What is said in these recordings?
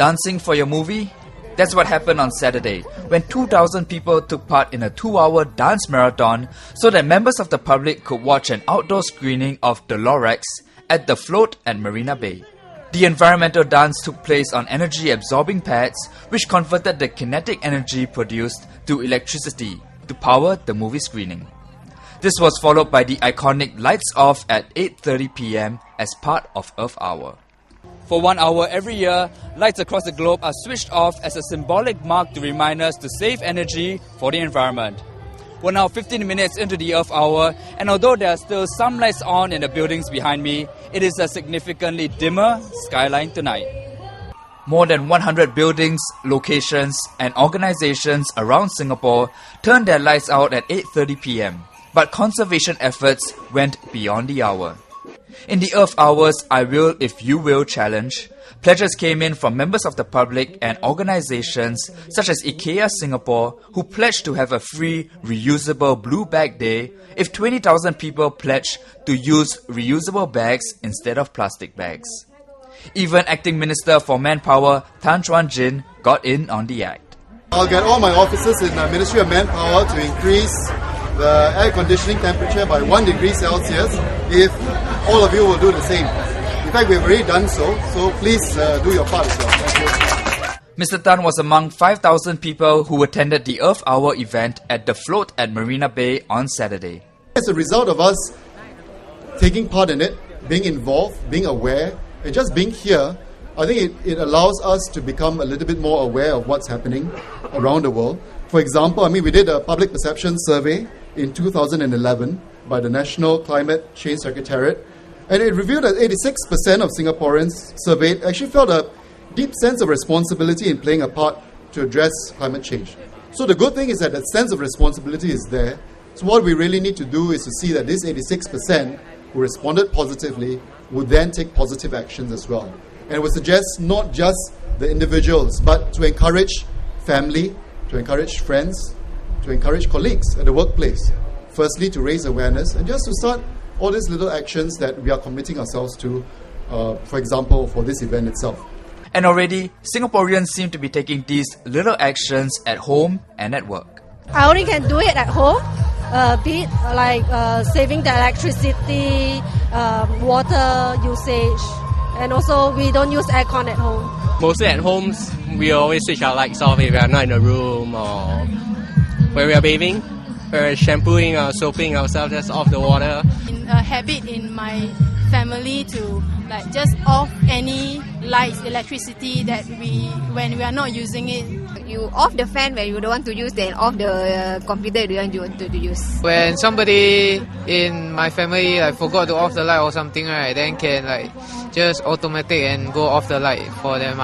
Dancing for your movie? That's what happened on Saturday, when 2,000 people took part in a 2-hour dance marathon so that members of the public could watch an outdoor screening of The Lorax at the Float at Marina Bay. The environmental dance took place on energy-absorbing pads, which converted the kinetic energy produced to electricity to power the movie screening. This was followed by the iconic Lights Off at 8:30 p.m. as part of Earth Hour. For 1 hour every year, lights across the globe are switched off as a symbolic mark to remind us to save energy for the environment. We're now 15 minutes into the Earth Hour, and although there are still some lights on in the buildings behind me, it is a significantly dimmer skyline tonight. More than 100 buildings, locations, and organizations around Singapore turned their lights out at 8:30 p.m. But conservation efforts went beyond the hour. In the Earth Hours I Will If You Will challenge, pledges came in from members of the public and organizations such as IKEA Singapore, who pledged to have a free reusable blue bag day if 20,000 people pledge to use reusable bags instead of plastic bags. Even Acting Minister for Manpower Tan Chuan Jin got in on the act. I'll get all my officers in the Ministry of Manpower to increase the air conditioning temperature by 1 degree Celsius if all of you will do the same. In fact, we've already done so please do your part as well. Thank you. Mr. Tan was among 5,000 people who attended the Earth Hour event at the Float at Marina Bay on Saturday. As a result of us taking part in it, being involved, being aware, and just being here, I think it allows us to become a little bit more aware of what's happening around the world. For example, we did a public perception survey in 2011 by the National Climate Change Secretariat, and it revealed that 86% of Singaporeans surveyed actually felt a deep sense of responsibility in playing a part to address climate change. So the good thing is that sense of responsibility is there. So what we really need to do is to see that this 86% who responded positively would then take positive actions as well. And it would suggest not just the individuals, but to encourage family, to encourage friends, to encourage colleagues at the workplace. Firstly, to raise awareness and just to start all these little actions that we are committing ourselves to, for example, for this event itself. And already, Singaporeans seem to be taking these little actions at home and at work. I only can do it at home, be it like saving the electricity, water usage, and also we don't use aircon at home. Mostly at home, we always switch our lights off if we are not in the room, or when we are bathing, we're shampooing or soaping ourselves, just off the water. A habit in my family to just off any lights, electricity that when we are not using it. You off the fan when you don't want to use, then off the computer you don't want to use. When somebody in my family forgot to off the light or something, right, then can just automatic and go off the light for them.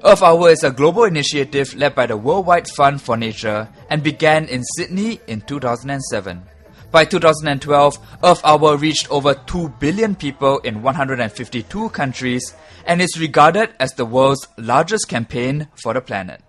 Earth Hour is a global initiative led by the Worldwide Fund for Nature and began in Sydney in 2007. By 2012, Earth Hour reached over 2 billion people in 152 countries and is regarded as the world's largest campaign for the planet.